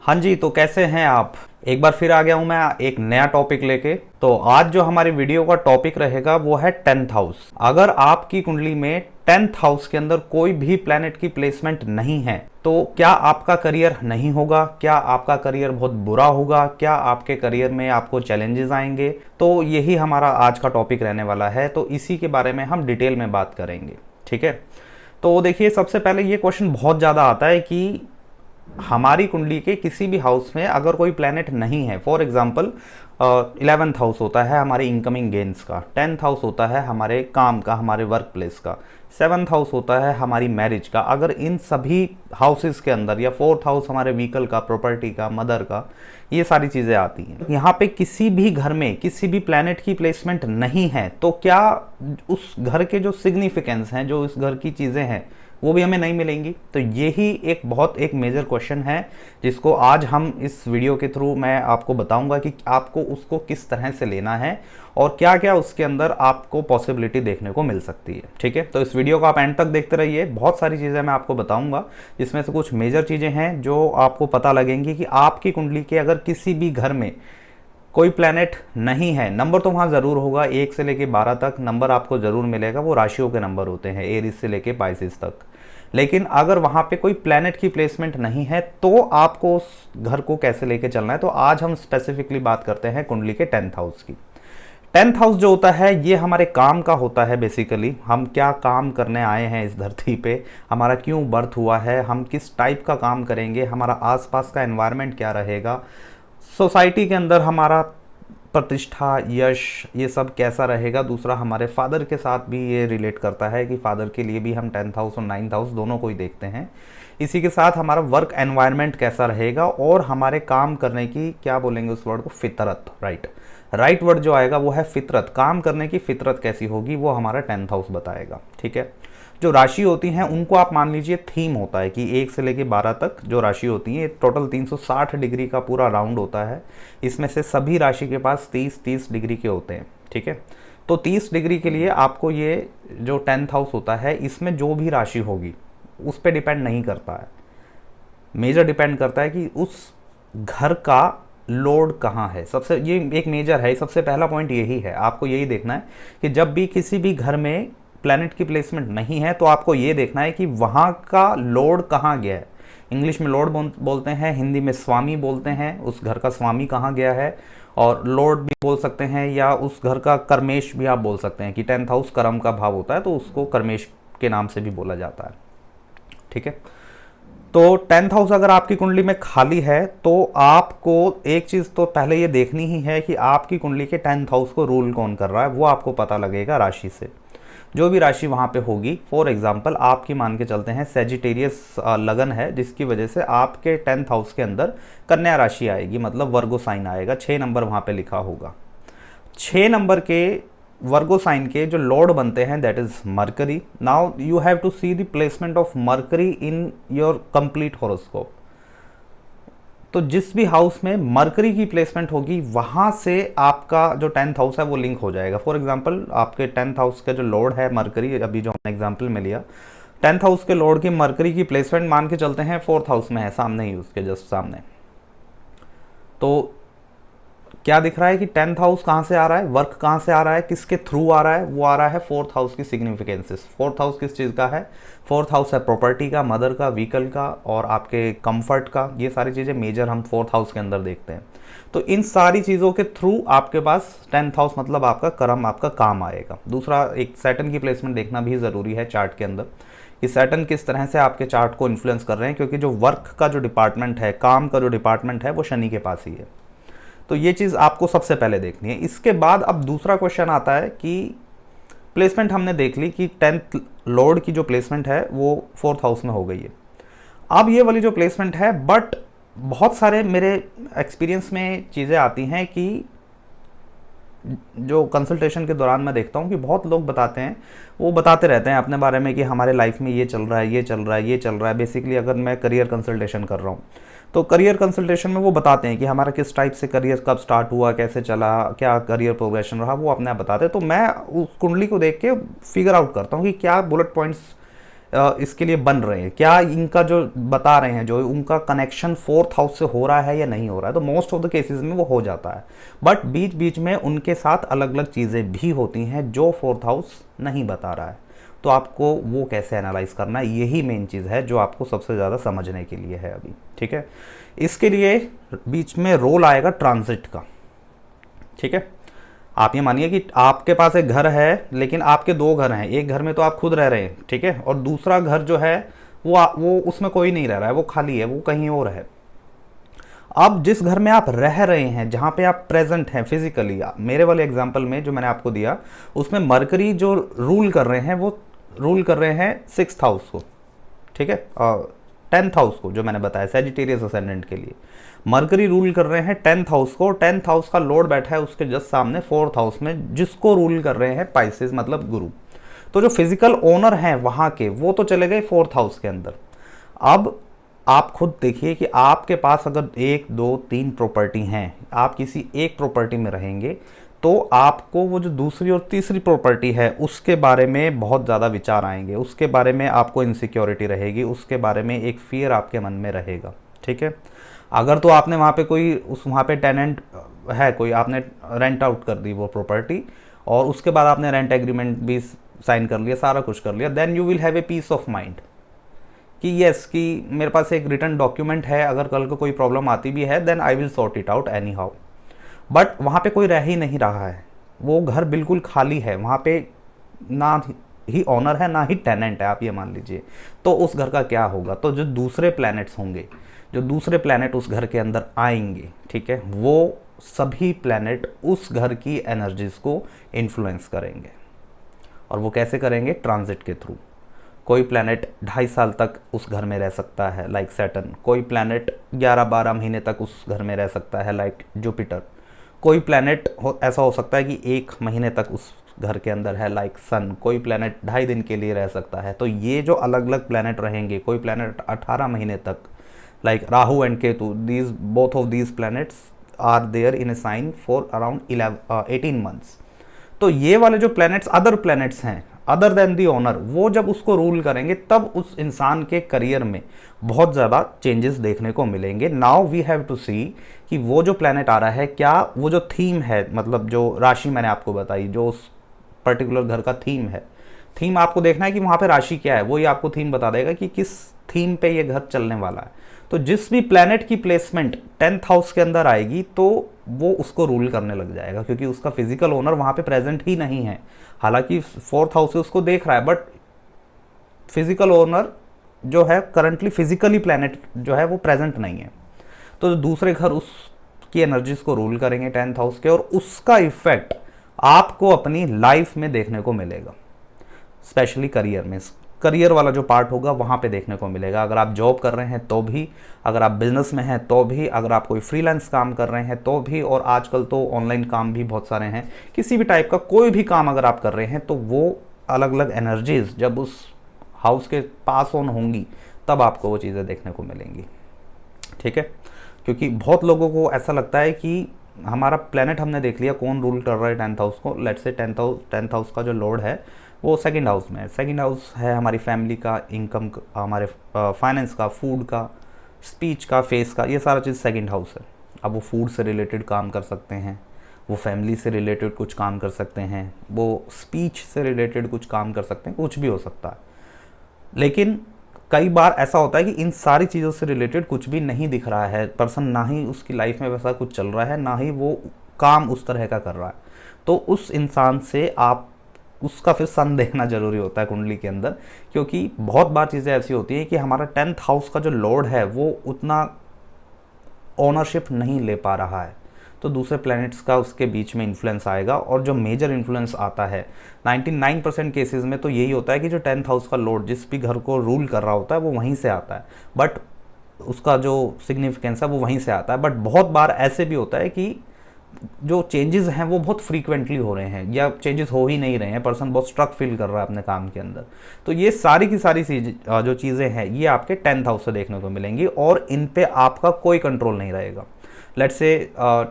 हाँ जी, तो कैसे हैं आप। एक बार फिर आ गया हूं मैं एक नया टॉपिक लेके। तो आज जो हमारी वीडियो का टॉपिक रहेगा वो है 10th हाउस। अगर आपकी कुंडली में 10th हाउस के अंदर कोई भी प्लेनेट की प्लेसमेंट नहीं है तो क्या आपका करियर नहीं होगा, क्या आपका करियर बहुत बुरा होगा, क्या आपके करियर में आपको चैलेंजेस आएंगे। तो यही हमारा आज का टॉपिक रहने वाला है, तो इसी के बारे में हम डिटेल में बात करेंगे। ठीक है, तो देखिए सबसे पहले ये क्वेश्चन बहुत ज़्यादा आता है कि हमारी कुंडली के किसी भी हाउस में अगर कोई प्लेनेट नहीं है, फॉर एग्जांपल 11th हाउस होता है हमारे इनकमिंग गेन्स का, 10th हाउस होता है हमारे काम का, हमारे वर्क प्लेस का, 7th हाउस होता है हमारी मैरिज का। अगर इन सभी हाउसेस के अंदर, या 4th हाउस हमारे व्हीकल का, प्रॉपर्टी का, मदर का, ये सारी चीज़ें आती हैं, यहाँ पे किसी भी घर में किसी भी प्लेनेट की प्लेसमेंट नहीं है तो क्या उस घर के जो सिग्निफिकेंस हैं, जो उस घर की चीज़ें हैं, वो भी हमें नहीं मिलेंगी। तो यही एक मेजर क्वेश्चन है जिसको आज हम इस वीडियो के थ्रू मैं आपको बताऊंगा कि आपको उसको किस तरह से लेना है और क्या क्या उसके अंदर आपको पॉसिबिलिटी देखने को मिल सकती है। ठीक है, तो इस वीडियो को आप एंड तक देखते रहिए। बहुत सारी चीज़ें मैं आपको बताऊंगा जिसमें से कुछ मेजर चीज़ें हैं जो आपको पता लगेंगी कि आपकी कुंडली के अगर किसी भी घर में कोई प्लैनेट नहीं है, नंबर तो वहाँ ज़रूर होगा, 1 से लेके 12 तक नंबर आपको ज़रूर मिलेगा, वो राशियों के नंबर होते हैं, एरीज से लेके पाइसिस तक। लेकिन अगर वहाँ पे कोई प्लैनेट की प्लेसमेंट नहीं है तो आपको उस घर को कैसे लेके चलना है। तो आज हम स्पेसिफिकली बात करते हैं कुंडली के 10th हाउस की। 10th हाउस जो होता है ये हमारे काम का होता है। बेसिकली हम क्या काम करने आए हैं इस धरती पे, हमारा क्यों बर्थ हुआ है, हम किस टाइप का काम करेंगे, हमारा आसपास का एनवायरनमेंट क्या रहेगा, सोसाइटी के अंदर हमारा प्रतिष्ठा, यश, ये सब कैसा रहेगा। दूसरा हमारे फादर के साथ भी ये रिलेट करता है कि फादर के लिए भी हम 10th हाउस और 9th हाउस दोनों को ही देखते हैं। इसी के साथ हमारा वर्क एनवायरनमेंट कैसा रहेगा और हमारे काम करने की, क्या बोलेंगे उस वर्ड को, फितरत। राइट वर्ड जो आएगा वो है फितरत। काम करने की फितरत कैसी होगी वो हमारा 10th हाउस बताएगा। ठीक है, जो राशि होती हैं उनको आप मान लीजिए थीम होता है कि 1 से लेके 12 तक जो राशि होती है, टोटल 360 डिग्री का पूरा राउंड होता है। इसमें से सभी राशि के पास 30-30 डिग्री के होते हैं। ठीक है, तो 30 डिग्री के लिए आपको ये जो 10th हाउस होता है इसमें जो भी राशि होगी उस पर डिपेंड नहीं करता है, मेजर डिपेंड करता है कि उस घर का लोड कहाँ है। सबसे ये एक मेजर है, सबसे पहला पॉइंट यही है, आपको यही देखना है कि जब भी किसी भी घर में प्लैनेट की प्लेसमेंट नहीं है तो आपको ये देखना है कि वहाँ का लोड कहाँ गया है। इंग्लिश में लोड बोलते हैं, हिंदी में स्वामी बोलते हैं, उस घर का स्वामी कहाँ गया है, और लॉर्ड भी बोल सकते हैं, या उस घर का कर्मेश भी आप बोल सकते हैं कि 10th हाउस कर्म का भाव होता है तो उसको कर्मेश के नाम से भी बोला जाता है। ठीक है, तो 10th हाउस अगर आपकी कुंडली में खाली है तो आपको एक चीज़ तो पहले ये देखनी ही है कि आपकी कुंडली के 10th हाउस को रूल कौन कर रहा है, वो आपको पता लगेगा राशि से। जो भी राशि वहाँ पे होगी, फॉर एग्जांपल आपकी मान के चलते हैं सेजिटेरियस लगन है, जिसकी वजह से आपके 10th हाउस के अंदर कन्या राशि आएगी, मतलब वर्गो साइन आएगा, 6 नंबर वहाँ पे लिखा होगा। 6 नंबर के वर्गो साइन के जो लॉर्ड बनते हैं that is Mercury. Now you have to see the placement of Mercury in your complete horoscope. तो जिस भी हाउस में मरकरी की प्लेसमेंट होगी वहां से आपका जो 10th हाउस है वो लिंक हो जाएगा। फॉर एग्जांपल आपके 10th हाउस का जो लॉर्ड है मरकरी, अभी जो हमने एग्जांपल में लिया, 10th हाउस के लॉर्ड की मरकरी की प्लेसमेंट मान के चलते हैं 4th हाउस में है, सामने ही उसके जस्ट सामने। तो क्या दिख रहा है कि 10th हाउस कहाँ से आ रहा है, वर्क कहाँ से आ रहा है, किसके थ्रू आ रहा है, वो आ रहा है 4th हाउस की सिग्निफिकेंसेस। 4th हाउस किस चीज़ का है, 4th हाउस है प्रॉपर्टी का, मदर का, व्हीकल का और आपके कंफर्ट का। ये सारी चीज़ें मेजर हम 4th हाउस के अंदर देखते हैं। तो इन सारी चीज़ों के थ्रू आपके पास 10th हाउस मतलब आपका कर्म, आपका काम आएगा। दूसरा एक सैटर्न की प्लेसमेंट देखना भी ज़रूरी है चार्ट के अंदर कि सैटर्न किस तरह से आपके चार्ट को इन्फ्लुएंस कर रहे हैं, क्योंकि जो वर्क का जो डिपार्टमेंट है, काम का जो डिपार्टमेंट है, वो शनि के पास ही है। तो ये चीज़ आपको सबसे पहले देखनी है। इसके बाद अब दूसरा क्वेश्चन आता है कि प्लेसमेंट हमने देख ली कि 10th लॉर्ड की जो प्लेसमेंट है वो 4th हाउस में हो गई है। अब ये वाली जो प्लेसमेंट है, बट बहुत सारे मेरे एक्सपीरियंस में चीज़ें आती हैं कि जो कंसल्टेशन के दौरान मैं देखता हूँ कि बहुत लोग बताते हैं, वो बताते रहते हैं अपने बारे में कि हमारे लाइफ में ये चल रहा है, ये चल रहा है, ये चल रहा है। बेसिकली अगर मैं करियर कंसल्टेशन कर रहा हूँ तो करियर कंसल्टेशन में वो बताते हैं कि हमारा किस टाइप से करियर कब स्टार्ट हुआ, कैसे चला, क्या करियर प्रोग्रेशन रहा, वो अपने आप बताते हैं। तो मैं उस कुंडली को देख के फिगर आउट करता हूँ कि क्या बुलेट पॉइंट्स इसके लिए बन रहे हैं, क्या इनका जो बता रहे हैं जो उनका कनेक्शन फोर्थ हाउस से हो रहा है या नहीं हो रहा है। तो मोस्ट ऑफ द केसेस में वो हो जाता है, बट बीच बीच में उनके साथ अलग अलग चीज़ें भी होती हैं जो फोर्थ हाउस नहीं बता रहा है। तो आपको वो कैसे एनालाइज करना है, यही मेन चीज़ है जो आपको सबसे ज़्यादा समझने के लिए है अभी। ठीक है, इसके लिए बीच में रोल आएगा ट्रांजिट का। ठीक है, आप ये मानिए कि आपके पास एक घर है, लेकिन आपके दो घर हैं, एक घर में तो आप खुद रह रहे हैं, ठीक है, और दूसरा घर जो है वो उसमें कोई नहीं रह रहा है, वो खाली है, वो कहीं और है। अब जिस घर में आप रह रहे हैं, जहाँ पे आप प्रेजेंट हैं फिजिकली, मेरे वाले एग्जांपल में जो मैंने आपको दिया उसमें मरकरी जो रूल कर रहे हैं वो रूल कर रहे हैं 6th हाउस को, ठीक है, 10th हाउस को, जो मैंने बताया सैजिटेरियस असेंडेंट के लिए मरकरी रूल कर रहे हैं 10th हाउस को। 10th हाउस का लॉर्ड बैठा है उसके जस्ट सामने 4th हाउस में, जिसको रूल कर रहे हैं पाइसेस मतलब गुरु। तो जो फिजिकल ओनर हैं वहाँ के, वो तो चले गए 4th हाउस के अंदर। अब आप खुद देखिए कि आपके पास अगर 1 2 3 प्रॉपर्टी हैं, आप किसी एक प्रॉपर्टी में रहेंगे तो आपको वो जो दूसरी और तीसरी प्रॉपर्टी है उसके बारे में बहुत ज़्यादा विचार आएंगे, उसके बारे में आपको इनसिक्योरिटी रहेगी, उसके बारे में एक फियर आपके मन में रहेगा। ठीक है, अगर तो आपने वहाँ पे कोई वहाँ पे टेनेंट है कोई, आपने रेंट आउट कर दी वो प्रॉपर्टी और उसके बाद आपने रेंट एग्रीमेंट भी साइन कर लिया, सारा कुछ कर लिया, then you will have a peace of mind कि यस कि मेरे पास एक रिटर्न डॉक्यूमेंट है, अगर कल को कोई प्रॉब्लम आती भी है then I will sort it out anyhow. But वहाँ पे कोई रह ही नहीं रहा है, वो घर बिल्कुल खाली है, वहाँ पे ना ही ऑनर है ना ही टेनेंट है, आप ये मान लीजिए। तो उस घर का क्या होगा, तो जो दूसरे प्लैनेट्स होंगे, जो दूसरे प्लैनेट उस घर के अंदर आएंगे, ठीक है, वो सभी प्लैनेट उस घर की एनर्जीज को इन्फ्लुएंस करेंगे। और वो कैसे करेंगे, ट्रांजिट के थ्रू। कोई प्लैनेट 2.5 साल तक उस घर में रह सकता है लाइक सैटर्न, कोई प्लैनेट 11-12 महीने तक उस घर में रह सकता है लाइक जुपिटर, कोई प्लैनेट ऐसा हो सकता है कि 1 महीने तक उस घर के अंदर है लाइक सन, कोई प्लैनेट 2.5 दिन के लिए रह सकता है। तो ये जो अलग अलग प्लैनेट रहेंगे, कोई प्लैनेट 18 महीने तक like Rahu and Ketu, these both of these planets are there in a sign for around 18 months. तो ये वाले जो प्लैनेट्स अदर प्लैनेट्स हैं अदर देन दी ओनर, वो जब उसको रूल करेंगे तब उस इंसान के करियर में बहुत ज़्यादा चेंजेस देखने को मिलेंगे। नाउ वी हैव टू सी कि वो जो प्लैनेट आ रहा है, क्या वो जो थीम है, मतलब जो राशि मैंने आपको बताई, जो उस पर्टिकुलर घर का थीम है, थीम आपको देखना है कि वहाँ पे राशि क्या है, वो ही आपको थीम बता देगा कि किस थीम पे ये घर चलने वाला है। तो जिस भी प्लैनेट की प्लेसमेंट 10th हाउस के अंदर आएगी तो वो उसको रूल करने लग जाएगा, क्योंकि उसका फिजिकल ओनर वहाँ पे प्रेजेंट ही नहीं है। हालांकि 4th हाउस से उसको देख रहा है, बट फिजिकल ओनर जो है करंटली फिजिकली प्लैनेट जो है वो प्रेजेंट नहीं है। तो दूसरे घर उसकी एनर्जीज को रूल करेंगे 10th हाउस के, और उसका इफेक्ट आपको अपनी लाइफ में देखने को मिलेगा, स्पेशली करियर में। करियर वाला जो पार्ट होगा वहाँ पे देखने को मिलेगा। अगर आप जॉब कर रहे हैं तो भी, अगर आप बिजनेस में हैं तो भी, अगर आप कोई फ्रीलांस काम कर रहे हैं तो भी, और आजकल तो ऑनलाइन काम भी बहुत सारे हैं, किसी भी टाइप का कोई भी काम अगर आप कर रहे हैं तो वो अलग अलग एनर्जीज जब उस हाउस के पास ऑन होंगी तब आपको वो चीज़ें देखने को मिलेंगी। ठीक है, क्योंकि बहुत लोगों को ऐसा लगता है कि हमारा प्लेनेट हमने देख लिया कौन रूल कर रहा है 10th हाउस को, लेट्स से 10th हाउस का जो लॉर्ड है वो 2nd हाउस में है। 2nd हाउस है हमारी फैमिली का, इनकम का, हमारे फाइनेंस का, फूड का, स्पीच का, फेस का, ये सारा चीज़ 2nd हाउस है। अब वो फूड से रिलेटेड काम कर सकते हैं, वो फैमिली से रिलेटेड कुछ काम कर सकते हैं, वो स्पीच से रिलेटेड कुछ काम कर सकते हैं, कुछ भी हो सकता है। लेकिन कई बार ऐसा होता है कि इन सारी चीज़ों से रिलेटेड कुछ भी नहीं दिख रहा है पर्सन, ना ही उसकी लाइफ में वैसा कुछ चल रहा है, ना ही वो काम उस तरह का कर रहा है। तो उस इंसान से आप उसका फिर सन देखना जरूरी होता है कुंडली के अंदर, क्योंकि बहुत बार चीज़ें ऐसी होती हैं कि हमारा 10th हाउस का जो लॉर्ड है वो उतना ओनरशिप नहीं ले पा रहा है, तो दूसरे प्लैनेट्स का उसके बीच में इन्फ्लुएंस आएगा। और जो मेजर इन्फ्लुएंस आता है 99% केसेस में तो यही होता है कि जो 10th हाउस का लॉर्ड जिस भी घर को रूल कर रहा होता है वो वहीं से आता है, बट उसका जो सिग्निफिकेंस है वो वहीं से आता है। बट बहुत बार ऐसे भी होता है कि जो चेंजेस हैं वो बहुत फ्रीक्वेंटली हो रहे हैं, या चेंजेस हो ही नहीं रहे हैं, पर्सन बहुत स्ट्रक फील कर रहा है अपने काम के अंदर। तो ये सारी की सारी जो चीज़ें हैं ये आपके 10th हाउस से देखने को मिलेंगी, और इन पे आपका कोई कंट्रोल नहीं रहेगा। लेट्स से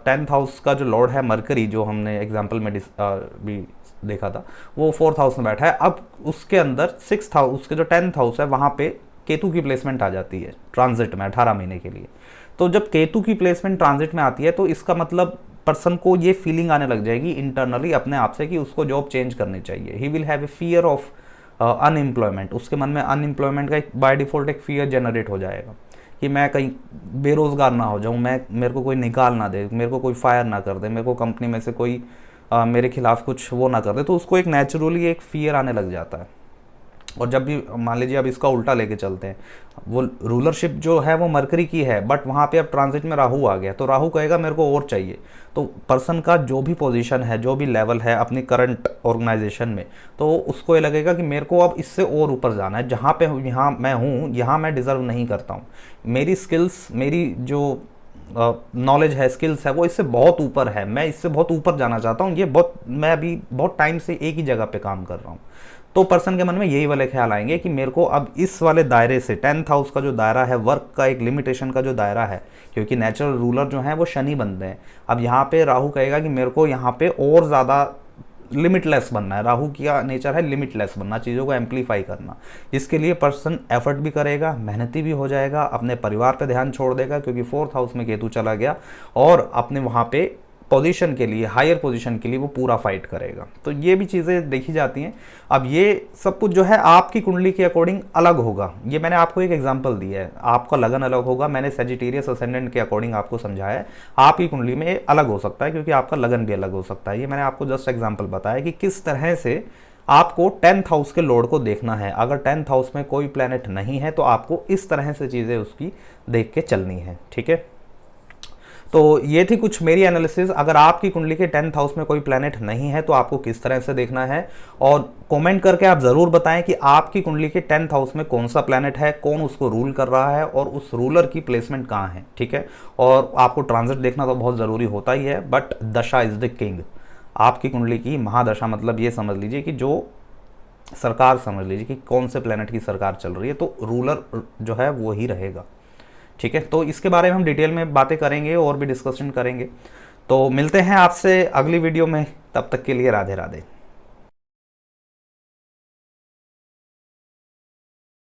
10th हाउस का जो लॉर्ड है मरकरी, जो हमने एग्जाम्पल में भी देखा था, वो 4th हाउस में बैठा है। अब उसके अंदर 6th हाउस, उसके जो 10th हाउस है वहाँ पे केतु की प्लेसमेंट आ जाती है ट्रांजिट में 18 महीने के लिए। तो जब केतु की प्लेसमेंट ट्रांजिट में आती है तो इसका मतलब पर्सन को ये फीलिंग आने लग जाएगी इंटरनली अपने आप से कि उसको जॉब चेंज करनी चाहिए। He will have A fear of unemployment. उसके मन में अनएम्प्लॉयमेंट का एक बाय डिफॉल्ट एक फियर जनरेट हो जाएगा कि मैं कहीं बेरोज़गार ना हो जाऊं, मैं मेरे को कोई निकाल ना दे, मेरे को कोई फायर ना कर दे, मेरे को कंपनी में से कोई मेरे खिलाफ कुछ वो ना कर दे। तो उसको एक नेचुरली एक फियर आने लग जाता है। और जब भी मान लीजिए अब इसका उल्टा लेके चलते हैं, वो रूलरशिप जो है वो मरकरी की है, बट वहाँ पे अब ट्रांजिट में राहु आ गया, तो राहु कहेगा मेरे को और चाहिए। तो पर्सन का जो भी पोजीशन है, जो भी लेवल है अपनी करंट ऑर्गेनाइजेशन में, तो उसको ये लगेगा कि मेरे को अब इससे और ऊपर जाना है। जहाँ पे यहाँ मैं हूँ, यहाँ मैं डिज़र्व नहीं करता हूँ। मेरी स्किल्स, मेरी जो नॉलेज है, स्किल्स है, वो इससे बहुत ऊपर है, मैं इससे बहुत ऊपर जाना चाहता हूँ। मैं अभी बहुत टाइम से एक ही जगह पे काम कर रहा हूँ। तो पर्सन के मन में यही वाले ख्याल आएंगे कि मेरे को अब इस वाले दायरे से, 10th हाउस का जो दायरा है, वर्क का एक लिमिटेशन का जो दायरा है, क्योंकि नेचुरल रूलर जो है वो शनि बनते हैं। अब यहाँ पे राहु कहेगा कि मेरे को यहाँ पे और ज़्यादा लिमिटलेस बनना है। राहु का नेचर है लिमिटलेस बनना, चीज़ों को एम्पलीफाई करना। इसके लिए पर्सन एफर्ट भी करेगा, मेहनती भी हो जाएगा, अपने परिवार पे ध्यान छोड़ देगा क्योंकि 4th हाउस में केतु चला गया, और अपने वहाँ पे पोजीशन के लिए, हायर पोजीशन के लिए वो पूरा फाइट करेगा। तो ये भी चीज़ें देखी जाती हैं। अब ये सब कुछ जो है आपकी कुंडली के अकॉर्डिंग अलग होगा। ये मैंने आपको एक एग्जांपल दिया है, आपका लगन अलग होगा, मैंने सेजिटेरियस असेंडेंट के अकॉर्डिंग आपको समझाया है। आपकी कुंडली में अलग हो सकता है क्योंकि आपका लगन भी अलग हो सकता है। ये मैंने आपको जस्ट एग्जाम्पल बताया कि किस तरह से आपको 10th हाउस के लॉर्ड को देखना है। अगर 10th हाउस में कोई प्लैनेट नहीं है तो आपको इस तरह से चीज़ें उसकी देख के चलनी है, ठीक है। तो ये थी कुछ मेरी एनालिसिस। अगर आपकी कुंडली के 10th हाउस में कोई प्लैनेट नहीं है तो आपको किस तरह से देखना है, और कमेंट करके आप ज़रूर बताएं कि आपकी कुंडली के 10th हाउस में कौन सा प्लैनेट है, कौन उसको रूल कर रहा है, और उस रूलर की प्लेसमेंट कहाँ है, ठीक है। और आपको ट्रांजिट देखना तो बहुत ज़रूरी होता ही है, बट दशा इज़ द किंग। आपकी कुंडली की महादशा मतलब ये समझ लीजिए कि जो सरकार, समझ लीजिए कि कौन से प्लैनेट की सरकार चल रही है, तो रूलर जो है वो ही रहेगा, ठीक है। तो इसके बारे में हम डिटेल में बातें करेंगे और भी डिस्कशन करेंगे। तो मिलते हैं आपसे अगली वीडियो में, तब तक के लिए राधे राधे।